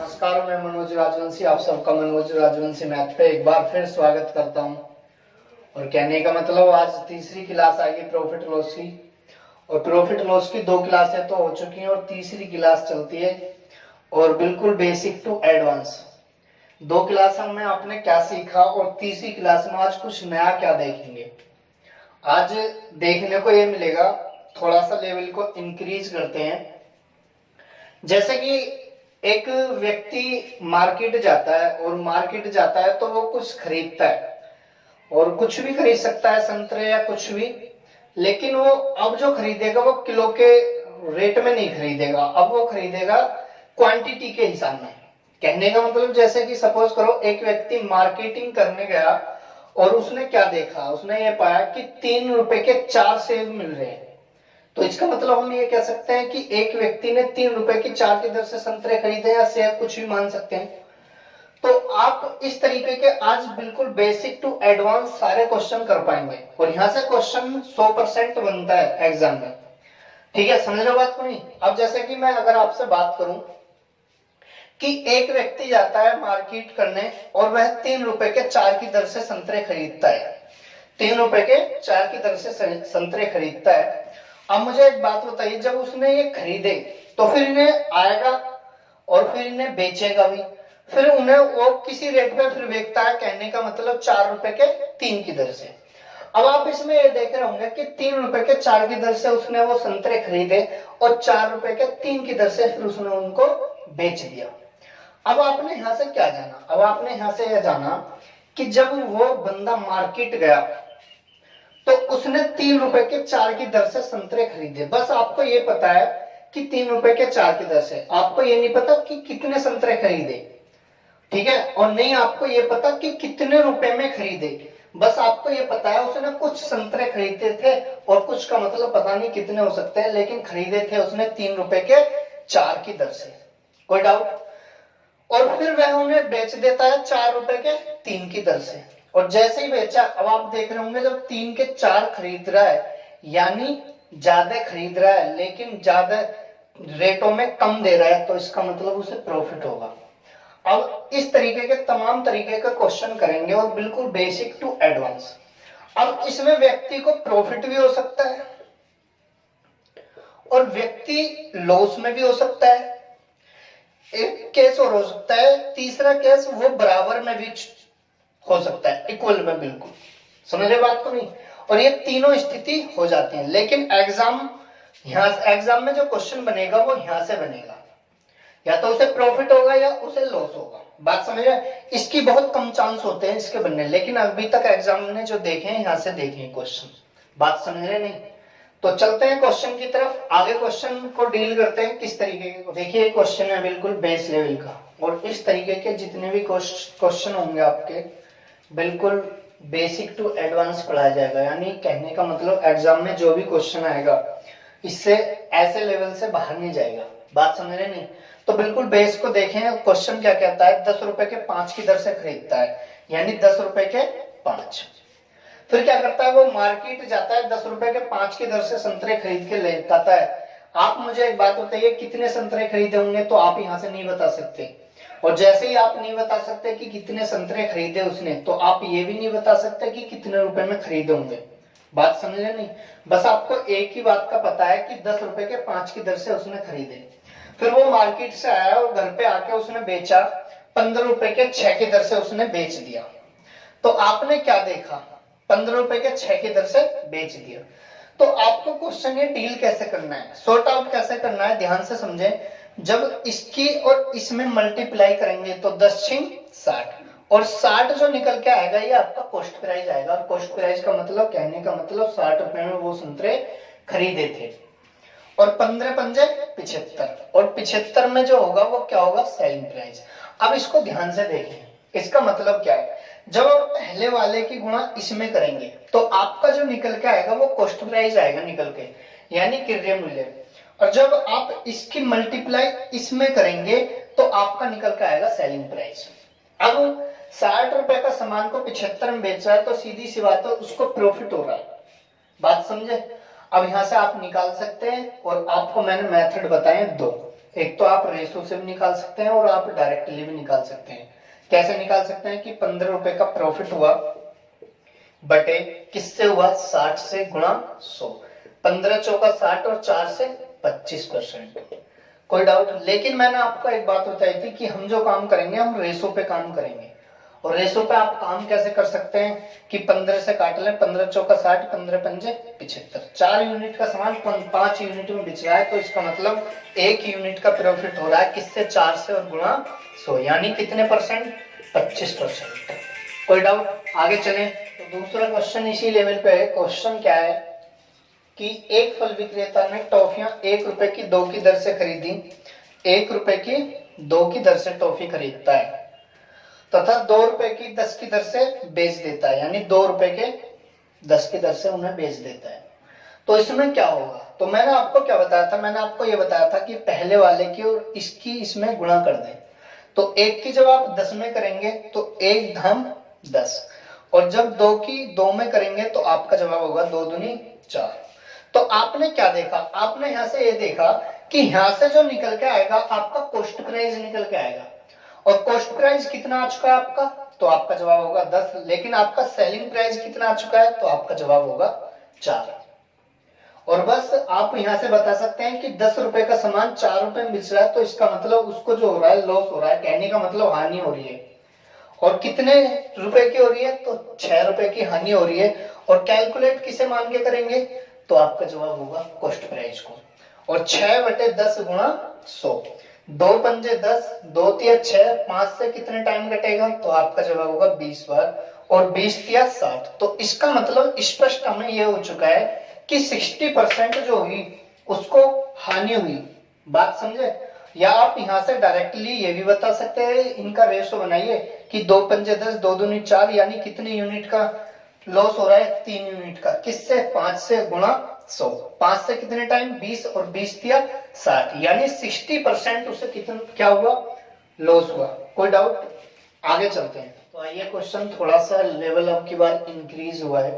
नमस्कार, मैं मनोज राजवंशी, आप सबका मनोज राजवंशी मैथ पे एक बार फिर स्वागत करता हूं। और कहने का मतलब आज तीसरी क्लास आएगी प्रॉफिट लॉस की, और प्रॉफिट लॉस की 2 क्लासें तो हो चुकी हैं और तीसरी क्लास चलती है, और बिल्कुल बेसिक टू एडवांस। 2 क्लासों में आपने क्या सीखा और तीसरी क्लास में आज कुछ नया क्या देखेंगे। आज देखने को ये मिलेगा, थोड़ा सा लेवल को इंक्रीज करते हैं। जैसे कि एक व्यक्ति मार्केट जाता है, और मार्केट जाता है तो वो कुछ खरीदता है, और कुछ भी खरीद सकता है, संतरे या कुछ भी, लेकिन वो अब जो खरीदेगा वो किलो के रेट में नहीं खरीदेगा, अब वो खरीदेगा क्वांटिटी के हिसाब में। कहने का मतलब जैसे कि सपोज करो एक व्यक्ति मार्केटिंग करने गया और उसने क्या देखा, उसने ये पाया कि 3 रुपए के 4 सेब मिल रहे हैं, तो इसका मतलब हम ये कह सकते हैं कि एक व्यक्ति ने 3 रुपए की 4 की दर से संतरे खरीदे, या सेब, कुछ भी मान सकते हैं। तो आप इस तरीके के आज बिल्कुल बेसिक टू एडवांस सारे क्वेश्चन कर पाएंगे, और यहाँ से क्वेश्चन 100% बनता है एग्जाम में। ठीक है, समझ लो बात को नहीं। अब जैसे कि मैं अगर आपसे बात करूं कि एक व्यक्ति जाता है मार्केट करने और वह 3 रुपए के 4 की दर से संतरे खरीदता है, 3 रुपए के 4 की दर से संतरे खरीदता है। अब मुझे एक बात बताइए, जब उसने ये खरीदे तो फिर इन्हें आएगा और फिर इन्हें बेचेगा भी, फिर उन्हें वो किसी रेट पे फिर बेचता है, कहने का मतलब 4 रुपए के 3 की दर से। अब आप इसमें ये देख रहे होंगे कि 3 रुपए के 4 की दर से उसने वो संतरे खरीदे और 4 रुपए के 3 की दर से फिर उसने उनको बेच दिया। अब आपने यहां से क्या जाना, अब आपने यहां से यह जाना कि जब वो बंदा मार्केट गया तो उसने 3 रुपए के 4 की दर से संतरे खरीदे। बस आपको ये पता है कि 3 रुपए के 4 की दर से, आपको ये नहीं पता कि कितने संतरे खरीदे, ठीक है, और नहीं आपको ये पता कि कितने रुपए में खरीदे। बस आपको ये पता है उसने कुछ संतरे खरीदे थे, और कुछ का मतलब पता नहीं कितने हो सकते हैं, लेकिन खरीदे थे उसने 3 रुपए के 4 की दर से। कोई डाउट? और फिर वह उन्हें बेच देता है 4 रुपए के 3 की दर से। और जैसे ही बेचा, अब आप देख रहे होंगे जब 3 के 4 खरीद रहा है, यानी ज्यादा खरीद रहा है लेकिन ज्यादा रेटों में कम दे रहा है, तो इसका मतलब उसे प्रॉफिट होगा। अब इस तरीके के तमाम तरीके का क्वेश्चन करेंगे, और बिल्कुल बेसिक टू एडवांस। अब इसमें व्यक्ति को प्रॉफिट भी हो सकता है और व्यक्ति लॉस में भी हो सकता है। एक केस और हो सकता है, तीसरा केस वो बराबर में भी हो सकता है, इक्वल में, बिल्कुल समझ रहे बात को नहीं। और ये तीनों स्थिति हो जाती है, लेकिन एग्जाम में जो क्वेश्चन बनेगा वो यहां से बनेगा, या तो उसे प्रॉफिट होगा या उसे लॉस होगा। बात समझ रहे? इसकी बहुत कम चांस होते हैं इसके बनने, लेकिन अभी तक एग्जाम ने जो देखे हैं यहां से देखे हैं क्वेश्चन। बात समझ रहे नहीं? तो चलते हैं क्वेश्चन की तरफ, आगे क्वेश्चन को डील करते हैं किस तरीके के। देखिए क्वेश्चन है बिल्कुल बेस लेवल का, और इस तरीके के जितने भी क्वेश्चन होंगे आपके बिल्कुल बेसिक टू एडवांस पढ़ाया जाएगा। यानी कहने का मतलब एग्जाम में जो भी क्वेश्चन आएगा इससे ऐसे लेवल से बाहर नहीं जाएगा। बात समझ रहे नहीं? तो बिल्कुल बेस को देखें, क्वेश्चन क्या कहता है, 10 रुपए के 5 की दर से खरीदता है, यानी 10 रुपए के 5। फिर क्या करता है, वो मार्केट जाता है, 10 रुपए के 5 की दर से संतरे खरीद के ले आता है। आप मुझे एक बात बताइए, कितने संतरे खरीदे होंगे, तो आप यहां से नहीं बता सकते। और जैसे ही आप नहीं बता सकते कि कितने संतरे खरीदे उसने, तो आप ये भी नहीं बता सकते कि कितने रुपए में खरीदे होंगे। बात समझ रहे नहीं? बस आपको एक ही बात का पता है कि 10 रुपए के 5 की दर से उसने खरीदे। फिर वो मार्केट से आया और घर पे आके उसने बेचा, 15 रुपए के 6 की दर से उसने बेच दिया। तो आपने क्या देखा, 15 रुपए के 6 की दर से बेच दिया। तो आपको क्वेश्चन ये डील कैसे करना है, सॉर्ट आउट कैसे करना है, ध्यान से समझें। जब इसकी और इसमें मल्टीप्लाई करेंगे तो 10 6 60, और 60 जो निकल के आएगा ये आपका कॉस्ट प्राइस आएगा। और कॉस्ट प्राइस का मतलब, कहने का मतलब 60 रुपए में वो संतरे खरीदे थे, और 15 पंजे 75, और 75 में जो होगा वो क्या होगा, सेलिंग प्राइस। अब इसको ध्यान से देखें, इसका मतलब क्या है, जब आप पहले वाले की गुणा इसमें करेंगे तो आपका जो निकल के आएगा वो कॉस्ट प्राइस आएगा निकल के, यानी क्रय मूल्य। और जब आप इसकी मल्टीप्लाई इसमें करेंगे तो आपका निकल के आएगा सेलिंग प्राइस। अब 60 रुपए का सामान को 75 में बेच रहा है, तो सीधी सी बात है उसको प्रॉफिट हो रहा है। बात समझे? अब यहां से आप निकाल सकते हैं, और आपको मैंने मेथड बताए 2। एक तो आप रेशो से भी निकाल सकते हैं और आप डायरेक्टली भी निकाल सकते हैं। कैसे निकाल सकते हैं कि 15 रुपए का प्रॉफिट हुआ बटे किससे हुआ, 60 से गुणा 100। 15 चौका 60 और 4 से 25%। कोई डाउट? लेकिन मैंने आपको एक बात बताई थी कि हम जो काम करेंगे हम रेशो पे काम करेंगे। और रेशो पे आप काम कैसे कर सकते हैं कि 15 से काट लें, 15 चौका 60, 15 पंजे 75, 4 यूनिट का सामान 5 यूनिट में बिच रहा है, तो इसका मतलब 1 यूनिट का प्रॉफिट हो रहा है किससे, 4 से और गुणा 100, यानी कितने परसेंट, 25%। कोई डाउट? आगे चलें तो दूसरा क्वेश्चन इसी लेवल पे है। क्वेश्चन क्या है कि एक फल विक्रेता ने टॉफियां 1 रुपए की 2 की दर से खरीदी, 1 रुपए की 2 की दर से टॉफी खरीदता है तथा 2 रुपए की 10 की दर से बेच देता है, यानी 2 रुपए के 10 की दर से उन्हें बेच देता है। तो इसमें क्या होगा? तो मैंने आपको क्या बताया था, मैंने आपको यह बताया था कि पहले वाले की और इसकी इसमें गुणा कर दें। तो 1 की जब आप 10 में करेंगे तो 1 धम 10, और जब 2 की 2 में करेंगे तो आपका जवाब होगा 2 दूनी 4। तो आपने क्या देखा, आपने यहां से ये देखा कि यहां से जो निकल के आएगा आपका कॉस्ट प्राइस निकल के आएगा, और कॉस्ट प्राइस कितना आ चुका है आपका, तो आपका जवाब होगा 10। लेकिन आपका सेलिंग प्राइस कितना आ चुका है, तो आपका जवाब होगा 4। और बस आप यहां से बता सकते हैं कि 10 रुपए का सामान 4 रुपए में बिक रहा है, तो इसका मतलब उसको जो हो रहा है लॉस हो रहा है, कहने का मतलब हानि हो रही है। और कितने रुपए की हो रही है, तो 6 रुपए की हानि हो रही है। और कैलकुलेट किसे मान के करेंगे, तो आपका जवाब होगा कॉस्ट प्राइस को। और 6 बटे 10 गुणा 100, 2 पंजे 10, 2 तिया 6, 5 से कितने टाइम कटेगा, तो आपका जवाब होगा 20 बार, और 20 तिया 60। तो इसका मतलब स्पष्ट हमें यह हो चुका है कि 60% जो हुई उसको हानि हुई। बात समझे? या आप यहां से डायरेक्टली ये भी बता सकते हैं, इनका रेशो बनाइए कि 2 पंजे 10, 2 दूनी 4, यानी कितने यूनिट का लॉस हो रहा है, 3 यूनिट का। किससे? 5 से गुणा 100। 5 से कितने टाइम, 20, और 20 दिया 60, यानी 60% उसे कितना क्या हुआ, लॉस हुआ। कोई डाउट? आगे चलते हैं। तो आइए, क्वेश्चन थोड़ा सा लेवल अब की बार इंक्रीज हुआ है।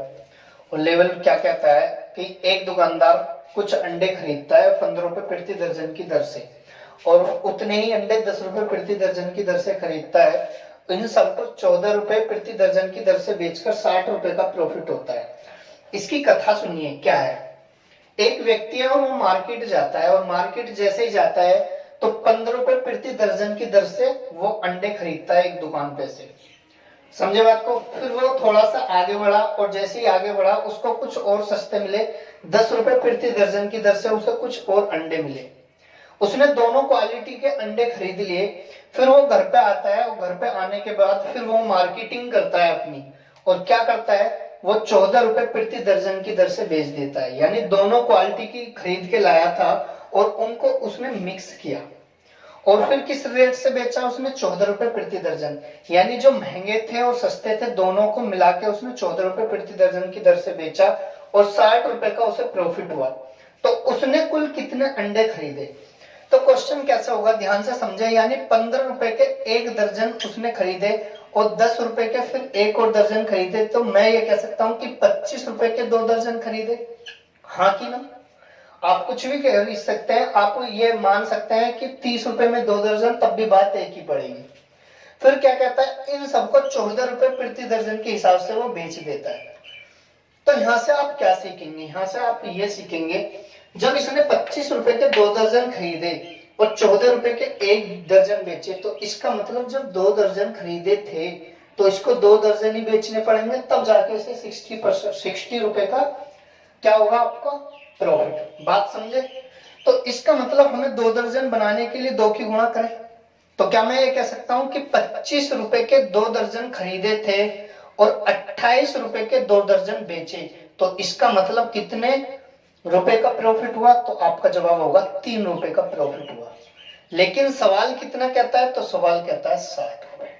और लेवल क्या कहता है कि एक दुकानदार कुछ अंडे खरीदता है 15 रुपए प्रति दर्जन की दर से, और उतने ही अंडे 10 रुपए प्रति दर्जन की दर से खरीदता है। इन सबको 14 रुपए प्रति दर्जन की दर से बेचकर 60 रुपए का प्रॉफिट होता है। इसकी कथा सुनिए, क्या है। एक व्यक्ति है और वो मार्केट जाता है, और मार्केट जैसे ही जाता है तो 15 रुपए प्रति दर्जन की दर से वो अंडे खरीदता है एक दुकान पे से। समझे बात को? फिर वो थोड़ा सा आगे बढ़ा, और जैसे ही आगे बढ़ा उसको कुछ और सस्ते मिले, 10 रुपए प्रति दर्जन की दर से उसे कुछ और अंडे मिले। उसने दोनों क्वालिटी के अंडे खरीद लिए। फिर वो घर पे आता है, और घर पे आने के बाद फिर वो मार्केटिंग करता है अपनी, और क्या करता है, वो 14 रुपए प्रति दर्जन की दर से बेच देता है। यानी दोनों क्वालिटी की खरीद के लाया था और उनको उसने मिक्स किया, और फिर किस रेट से बेचा उसने, 14 रुपए प्रति दर्जन। यानी जो महंगे थे और सस्ते थे दोनों को मिला के उसने 14 रुपए प्रति दर्जन की दर से बेचा, और 60 रुपए का उसे प्रॉफिट हुआ। तो उसने कुल कितने अंडे खरीदे? तो क्वेश्चन कैसा होगा, ध्यान से समझे। यानी 15 रुपए के 1 दर्जन उसने खरीदे, और 10 रुपए के फिर 1 और दर्जन खरीदे। तो मैं ये कह सकता हूं कि 25 रुपए के 2 दर्जन खरीदे। हाँ कि ना? आप कुछ भी कह सकते हैं, आप ये मान सकते हैं कि 30 रुपए में 2 दर्जन, तब भी बात एक ही पड़ेगी। फिर क्या कहता है, इन सबको 14 रुपए प्रति दर्जन के हिसाब से वो बेच देता है। तो यहां से आप क्या सीखेंगे, यहां से आप ये सीखेंगे, जब इसने 25 रुपए के 2 दर्जन खरीदे और 14 रुपए के 1 दर्जन बेचे, तो इसका मतलब जब 2 दर्जन खरीदे थे तो इसको 2 दर्जन ही बेचने पड़ेंगे, तब जाके इसे 60 रुपए का क्या होगा आपका प्रॉफिट। बात समझे? तो इसका मतलब हमें 2 दर्जन बनाने के लिए 2 की गुणा करें। तो क्या मैं ये कह सकता हूं कि 25 रुपए के 2 दर्जन खरीदे थे और 28 रुपए के 2 दर्जन बेचे, तो इसका मतलब कितने रुपए का प्रॉफिट हुआ? तो आपका जवाब होगा 3 रुपए का प्रॉफिट हुआ। लेकिन सवाल कितना कहता है, तो सवाल कहता है 60 रुपए।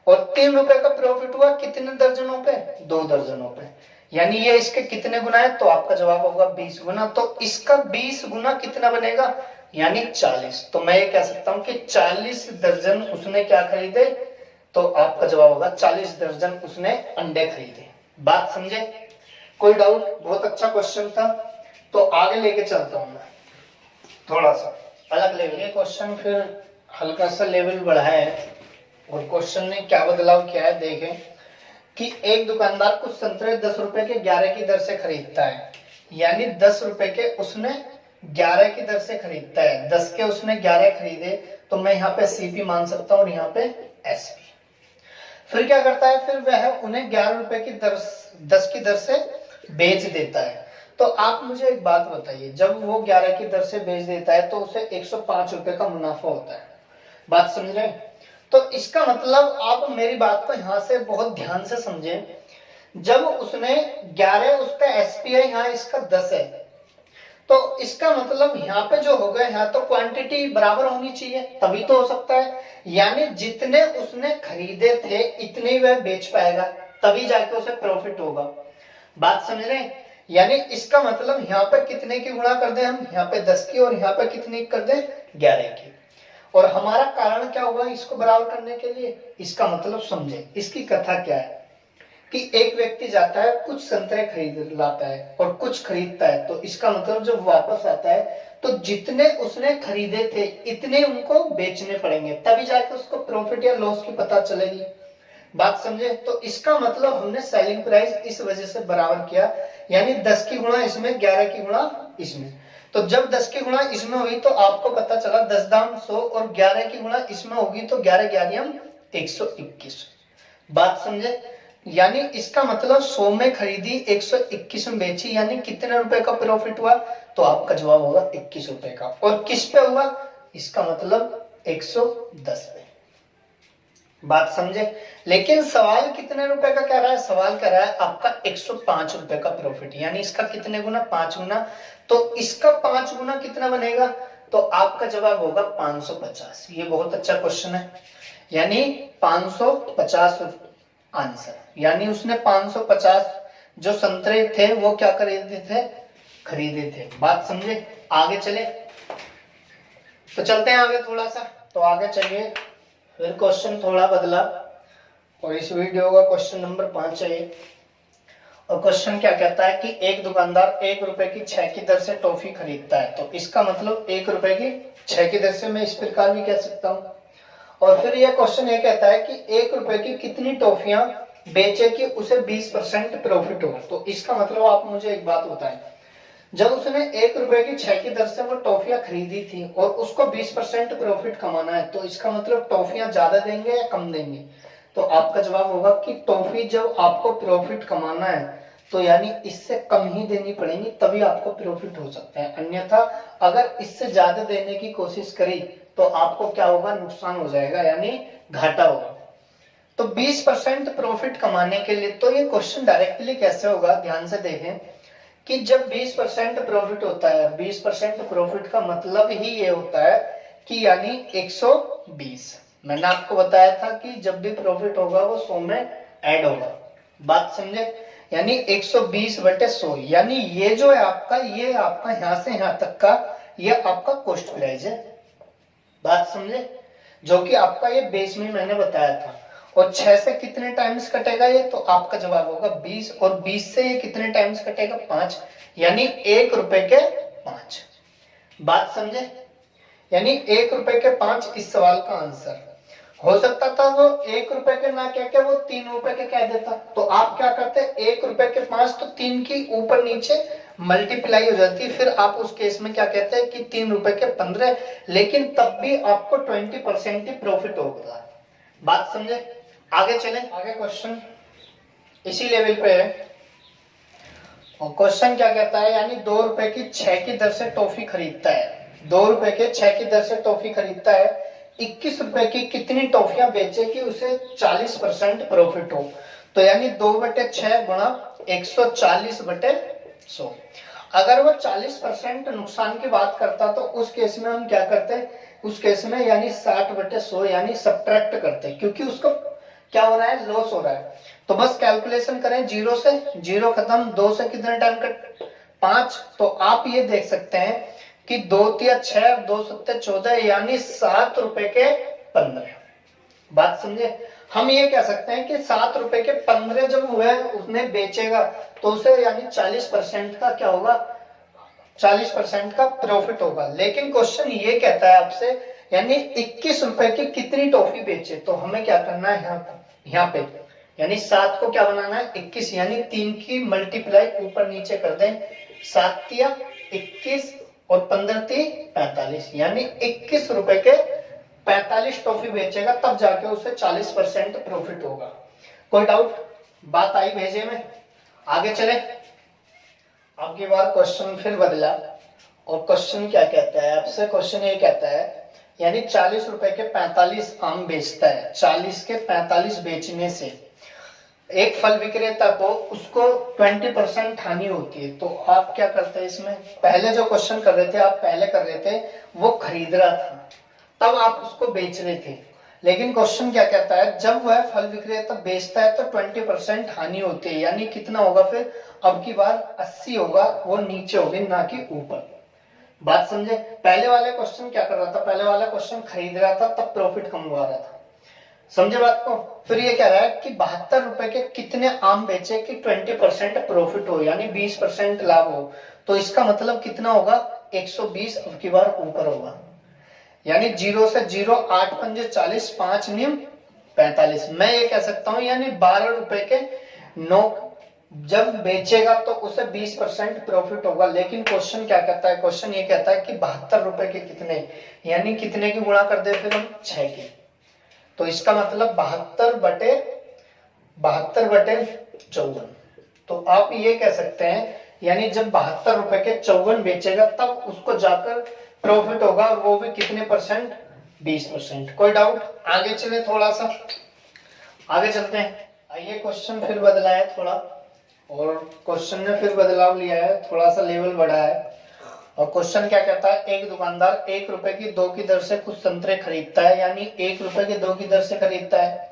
और 3 रुपए का प्रॉफिट हुआ कितने दर्जनों पे? 2 दर्जनों पे। यानी ये इसके कितने गुना है? तो आपका जवाब होगा 20 गुना। तो इसका 20 गुना कितना बनेगा? यानी 40। तो मैं ये कह सकता हूं कि 40 दर्जन उसने क्या खरीदे? तो आपका जवाब होगा 40 दर्जन उसने अंडे खरीदे। बात समझे? कोई डाउट? बहुत अच्छा क्वेश्चन था। तो आगे लेके चलता हूं मैं थोड़ा सा। अलग लेवल। ये क्वेश्चन फिर हल्का सा लेवल बढ़ा है और क्वेश्चन ने क्या बदलाव किया है देखें कि एक दुकानदार कुछ संतरे 10 रुपए के 11 की दर से खरीदता है, यानी 10 रुपए के उसने 11 की दर से खरीदता है, 10 के उसने 11 खरीदे, तो मैं यहाँ पे सीपी मान सकता हूँ और यहाँ पे एसपी। फिर क्या करता है, फिर वह उन्हें 11 रुपए की दर 10 की दर से बेच देता है। तो आप मुझे एक बात बताइए, जब वो 11 की दर से बेच देता है तो उसे 105 रुपए का मुनाफा होता है। बात समझ रहे हैं? तो इसका मतलब आप मेरी बात को यहां से बहुत ध्यान से समझें। जब उसने 11 उसका एसपीआई यहाँ इसका 10 है, तो इसका मतलब यहाँ पे जो हो गया, यहाँ तो क्वांटिटी बराबर होनी चाहिए तभी तो हो सकता है, यानी जितने उसने खरीदे थे इतने ही वह बेच पाएगा, तभी जाके उसे प्रॉफिट होगा। बात समझ रहे हैं? यानी इसका मतलब यहाँ पे कितने की गुणा कर दे हम, यहाँ पे 10 की और यहाँ पे कितनी कर दे 11 की, और हमारा कारण क्या होगा इसको बराबर करने के लिए। इसका मतलब समझे, इसकी कथा क्या है कि एक व्यक्ति जाता है कुछ संतरे खरीद लाता है और कुछ खरीदता है, तो इसका मतलब जब वापस आता है तो जितने उसने खरीदे थे इतने उनको बेचने पड़ेंगे, तभी जाके उसको प्रॉफिट या लॉस की पता चलेगी। बात समझे? तो इसका मतलब हमने सेलिंग प्राइस इस वजह से बराबर किया, यानी 10 की गुणा इसमें 11 की गुणा इसमें। तो जब 10 की गुणा इसमें हुई तो आपको पता चला 10 दाम 100 और 11 की गुणा इसमें होगी तो 11 11 121। बात समझे? यानी इसका मतलब 100 में खरीदी 121 में बेची, यानी कितने रुपए का प्रॉफिट हुआ, तो आपका जवाब होगा 21 रुपए का। और किस पे हुआ, इसका मतलब 110 पे। बात समझे? लेकिन सवाल कितने रुपए का कह रहा है, सवाल कह रहा है आपका 105 रुपए का प्रॉफिट, यानी इसका कितने गुना, 5 गुना। तो इसका 5 गुना कितना बनेगा, तो आपका जवाब होगा 550। ये बहुत अच्छा क्वेश्चन है, यानी 550 आंसर, यानी उसने 550 जो संतरे थे वो क्या खरीदे थे। बात समझे? आगे चले तो चलते हैं आगे थोड़ा सा, तो आगे चलिए। फिर क्वेश्चन थोड़ा बदला और इस वीडियो का क्वेश्चन नंबर 5 है। और क्वेश्चन क्या कहता है कि एक दुकानदार 1 रुपए की 6 की दर से टॉफी खरीदता है, तो इसका मतलब 1 रुपए की 6 की दर से मैं इस प्रकार भी कह सकता हूँ। और फिर यह क्वेश्चन ये कहता है कि 1 रुपए की कितनी टॉफियां बेचे कि उसे 20% प्रॉफिट हो। तो इसका मतलब आप मुझे एक बात बताएं, जब उसने 1 रुपए की 6 की दर से वो टॉफियां खरीदी थी और उसको 20% प्रॉफिट कमाना है, तो इसका मतलब टॉफियां ज्यादा देंगे या कम देंगे, तो आपका जवाब होगा कि टॉफी जब आपको प्रॉफिट कमाना है तो यानी इससे कम ही देनी पड़ेगी, तभी आपको प्रॉफिट हो सकता है। अन्यथा अगर इससे ज्यादा देने की कोशिश करी तो आपको क्या होगा, नुकसान हो जाएगा, यानी घाटा होगा। तो 20% प्रॉफिट कमाने के लिए, तो ये क्वेश्चन डायरेक्टली कैसे होगा, ध्यान से देखें कि जब 20% प्रॉफिट होता है, 20% प्रॉफिट का मतलब ही ये होता है कि यानी 120। मैंने आपको बताया था कि जब भी प्रॉफिट होगा वो 100 में ऐड होगा। बात समझे? यानी 120 बटे 100, यानी ये जो है आपका, ये आपका यहां से यहां तक का ये आपका कॉस्ट प्राइस है। बात समझे? जो कि आपका ये बेस में मैंने बताया था। और 6 से कितने टाइम्स कटेगा ये, तो आपका जवाब होगा 20, और 20 से ये कितने टाइम्स कटेगा, 5, यानी 1 रुपए के 5। बात समझे? यानी 1 रुपए के 5 इस सवाल का आंसर हो सकता था। वो 1 रुपए के ना कह के वो 3 रुपए के कह देता, तो आप क्या करते, 1 रुपए के 5 तो 3 की ऊपर नीचे मल्टीप्लाई हो जाती, फिर आप उस केस में क्या कहते हैं कि 3 रुपए के 15, लेकिन तब भी आपको 20% ही प्रॉफिट होगा। बात समझे? आगे चले, आगे क्वेश्चन इसी लेवल पे है। और क्वेश्चन क्या कहता है, यानी 2 रुपए की 6 की दर से टॉफी खरीदता है, 2 रुपए के 6 की दर से टॉफी खरीदता है, 21 रुपए की कितनी टॉफियां बेचे कि उसे 40% प्रॉफिट हो, तो यानी 2/6 गुणा 140 बटे 100। अगर वो 40% नुकसान की बात करता तो उस केस में हम क्या करते, उस केस में यानी 60/100 यानी सब्ट्रैक्ट करते, क्योंकि उसको क्या हो रहा है, लॉस हो रहा है। तो बस कैलकुलेशन करें, 0 से 0 खत्म, 2 से कितने टाइम कट, 5। तो आप ये देख सकते हैं कि 2 तिया 6, 2 सत्ते 14, यानी 7 रुपए के 15। बात समझे? हम ये कह सकते हैं कि 7 रुपए के 15 जब हुए उसने बेचेगा तो उसे यानी 40% का क्या होगा, 40% का प्रॉफिट होगा। लेकिन क्वेश्चन ये कहता है आपसे, यानी 21 रुपए की कितनी टॉफी बेचे, तो हमें क्या करना है यहाँ पे यानी 7 को क्या बनाना है 21, यानी 3 की मल्टीप्लाई ऊपर नीचे कर दें, 7 तिया 21 और 15 ती 45, यानी 21 रुपए के 45 टॉफी बेचेगा, तब जाके उसे 40% प्रॉफिट होगा। कोई डाउट? बात आई भेजे में? आगे चले। अब की बार क्वेश्चन फिर बदला, और क्वेश्चन क्या कहता है आपसे, क्वेश्चन ये कहता है यानी 40 रुपए के 45 आम बेचता है, 40 के 45 बेचने से एक फल विक्रेता को उसको 20% हानि होती है। तो आप क्या करते हैं इसमें, पहले जो क्वेश्चन कर रहे थे आप पहले कर रहे थे वो खरीद रहा था, तब आप उसको बेच रहे थे। लेकिन क्वेश्चन क्या कहता है, जब वह फल विक्रेता बेचता है तो 20% हानि होती है, यानी कितना होगा फिर, अब की बार 80 होगा, वो नीचे होगी ना कि ऊपर। बात समझे? पहले वाले क्वेश्चन क्या कर रहा था, पहले वाला क्वेश्चन खरीद रहा था तब प्रॉफिट कमवा रहा था, समझे बात को। फिर ये कह रहा है कि 72 रुपए के कितने आम बेचे कि 20% प्रॉफिट हो, यानी 20% लाभ हो। तो इसका मतलब कितना होगा, 120 अब की बार ऊपर होगा, यानी 0 से 0, 8 पंजे 40, 5 नियम 45। मैं ये कह सकता हूं यानी 12 रुपए के 9 जब बेचेगा तो उसे 20% प्रॉफिट होगा। लेकिन क्वेश्चन क्या कहता है, क्वेश्चन ये कहता है कि 72 रुपए के कितने, यानी कितने की गुणा कर दे फिर हम 6 के, तो इसका मतलब 72 बटे 54। तो आप ये कह सकते हैं यानी जब 72 रुपए के 54 बेचेगा तब उसको जाकर प्रॉफिट होगा, और वो भी कितने परसेंट, 20%। कोई डाउट? आगे चले, थोड़ा सा आगे चलते हैं। ये क्वेश्चन फिर बदला है थोड़ा, और क्वेश्चन ने फिर बदलाव लिया है, थोड़ा सा लेवल बढ़ा है। और क्वेश्चन क्या कहता है, एक दुकानदार 1 रुपए की 2 की दर से कुछ संतरे खरीदता है, यानी 1 रुपए के 2 की दर से खरीदता है,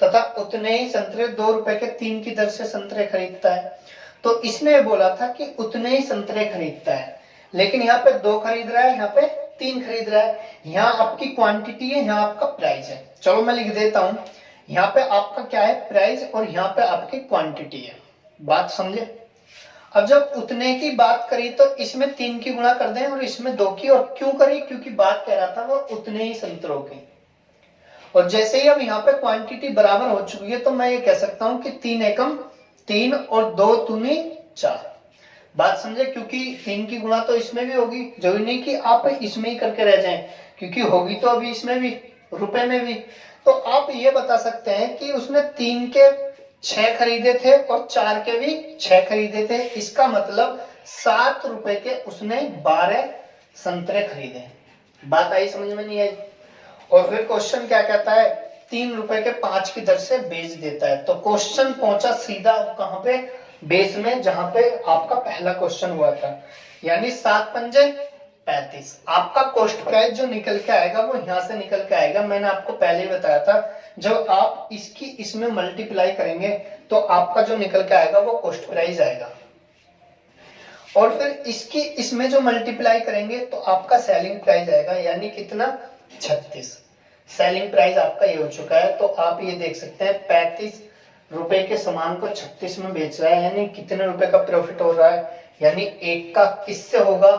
तथा उतने ही संतरे 2 रुपए के 3 की दर से संतरे खरीदता है। तो इसने बोला था कि उतने ही संतरे खरीदता है, लेकिन यहाँ पे 2 खरीद रहा है, यहाँ पे 3 खरीद रहा है। यहाँ आपकी क्वांटिटी है, यहाँ आपका प्राइस है। चलो मैं लिख देता हूं, यहाँ पे आपका क्या है, प्राइस, और यहाँ पे आपकी क्वांटिटी है। बात समझे? अब जब उतने की बात करी तो इसमें 3 की गुणा कर दें और इसमें 2 की, और क्यों करी, क्योंकि बात कह रहा था वो उतने ही संतरों की। और जैसे ही अब यहाँ पे क्वांटिटी बराबर हो चुकी है तो मैं ये कह सकता हूं कि 3 एकम 3 और 2 दूनी 4। बात समझे? क्योंकि 3 की गुणा तो इसमें भी होगी, जरूरी नहीं कि आप इसमें ही करके रह जाएं, क्योंकि होगी तो अभी इसमें भी, रुपए में भी। तो आप ये बता सकते हैं कि उसने 3 के 6 खरीदे थे और 4 के भी 6 खरीदे थे, इसका मतलब 7 रुपए के उसने 12 संतरे खरीदे। बात आई समझ में? नहीं आई? और फिर क्वेश्चन क्या कहता है, 3 रुपए के 5 की दर से बेच देता है। तो क्वेश्चन पहुंचा सीधा कहां पे, बेस में, जहां पे आपका पहला क्वेश्चन हुआ था, यानी 7 पंजे 35। आपका कॉस्ट प्राइस जो निकल के आएगा वो यहां से निकल के आएगा। मैंने आपको पहले ही बताया था, जब आप इसकी इसमें मल्टीप्लाई करेंगे तो आपका जो निकल के आएगा वो कॉस्ट प्राइस आएगा, और फिर इसकी इसमें जो मल्टीप्लाई करेंगे तो आपका सेलिंग प्राइस आएगा, यानी कितना, 36। सेलिंग प्राइस आपका ये हो चुका है। तो आप ये देख सकते हैं 35 रुपए के सामान को 36 में बेच रहा है, यानी कितने रुपए का प्रॉफिट हो रहा है, यानी 1 का किससे होगा,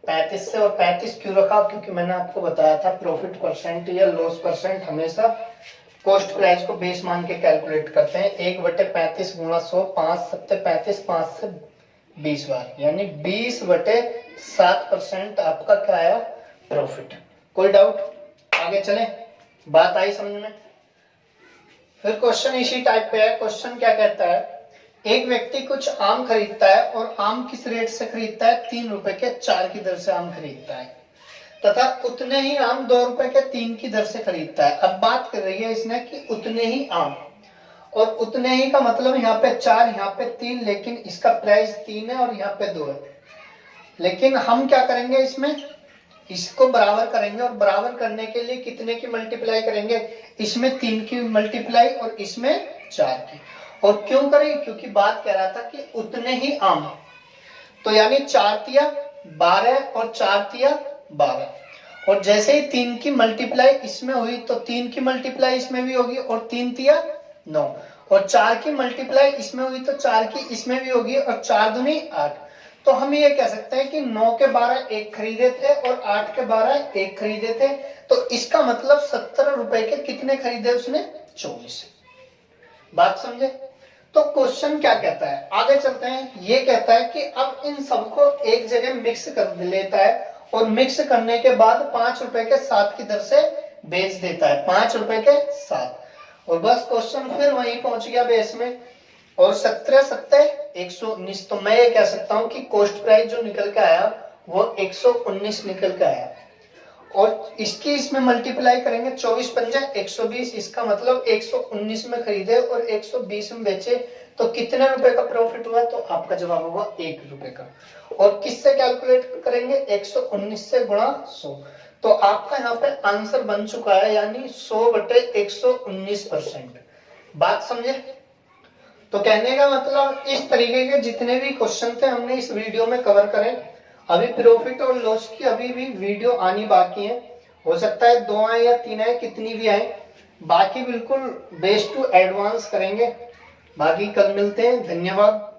35 से। और 35 क्यों रखा, क्योंकि मैंने आपको बताया था प्रॉफिट परसेंट या लॉस परसेंट हमेशा कॉस्ट प्राइस को बेस मान के कैलकुलेट करते हैं। 1/35 गुणा 100, 5 सत्ते 35, 5 से 20 बार, यानी 20/7% आपका क्या आया, प्रॉफिट। कोई डाउट? आगे चले, बात आई समझ में? फिर क्वेश्चन इसी टाइप पे है। क्वेश्चन क्या कहता है, एक व्यक्ति कुछ आम खरीदता है और आम किस रेट से खरीदता है, 3 रुपए के 4 की दर से आम खरीदता है, तथा उतने ही आम 2 रुपए के 3 की दर से खरीदता है। अब बात कर रही है इसने कि उतने ही आम, और उतने ही का मतलब यहाँ पे 4, यहाँ पे 3, लेकिन इसका प्राइस 3 है और यहाँ पे 2 है। लेकिन हम क्या करेंगे, इसमें इसको बराबर करेंगे, और बराबर करने के लिए कितने की मल्टीप्लाई करेंगे, इसमें 3 की मल्टीप्लाई और इसमें 4 की। और क्यों करें, क्योंकि बात कह रहा था कि उतने ही आम, तो यानी 4 तिया 12 और 4 तिया 12, और जैसे ही 3 की मल्टीप्लाई इसमें हुई तो 3 की मल्टीप्लाई इसमें भी होगी, और 3 तिया 9, और 4 की मल्टीप्लाई इसमें हुई तो 4 की इसमें भी होगी, और 4 दूनी 8। तो हम ये कह सकते हैं कि 9 के 12 एक खरीदे थे और 8 के 12 एक खरीदे थे, तो इसका मतलब 17 रुपए के कितने खरीदे उसने? 24। बात समझे? तो क्वेश्चन क्या कहता है, आगे चलते हैं। ये कहता है कि अब इन सबको एक जगह मिक्स कर लेता है और मिक्स करने के बाद 5 रुपए के 7 की दर से बेच देता है, 5 रुपए के 7। और बस क्वेश्चन फिर वहीं पहुंच गया बेस में। और 17 7 119, तो मैं ये कह सकता हूं कि कॉस्ट प्राइस जो निकल के आया वो 119 निकल के आया। और इसकी इसमें मल्टीप्लाई करेंगे, 24 पंजा 120, इसका मतलब 119 में खरीदे और 120 में बेचे, तो कितने रुपए का प्रॉफिट हुआ? तो आपका जवाब होगा 1 रुपए का। और किससे कैलकुलेट करेंगे? 119 से गुणा 100, तो आपका यहाँ पे आंसर बन चुका है, यानी 100/119%। बात समझे? तो कहने का मतलब इस तरीके के जितने भी क्वेश्चन थे हमने इस वीडियो में कवर करें। अभी प्रॉफिट और लॉस की अभी भी वीडियो आनी बाकी है, हो सकता है 2 आए या 3 आए, कितनी भी आए, बाकी बिल्कुल बेस टू एडवांस करेंगे। बाकी कल मिलते हैं, धन्यवाद।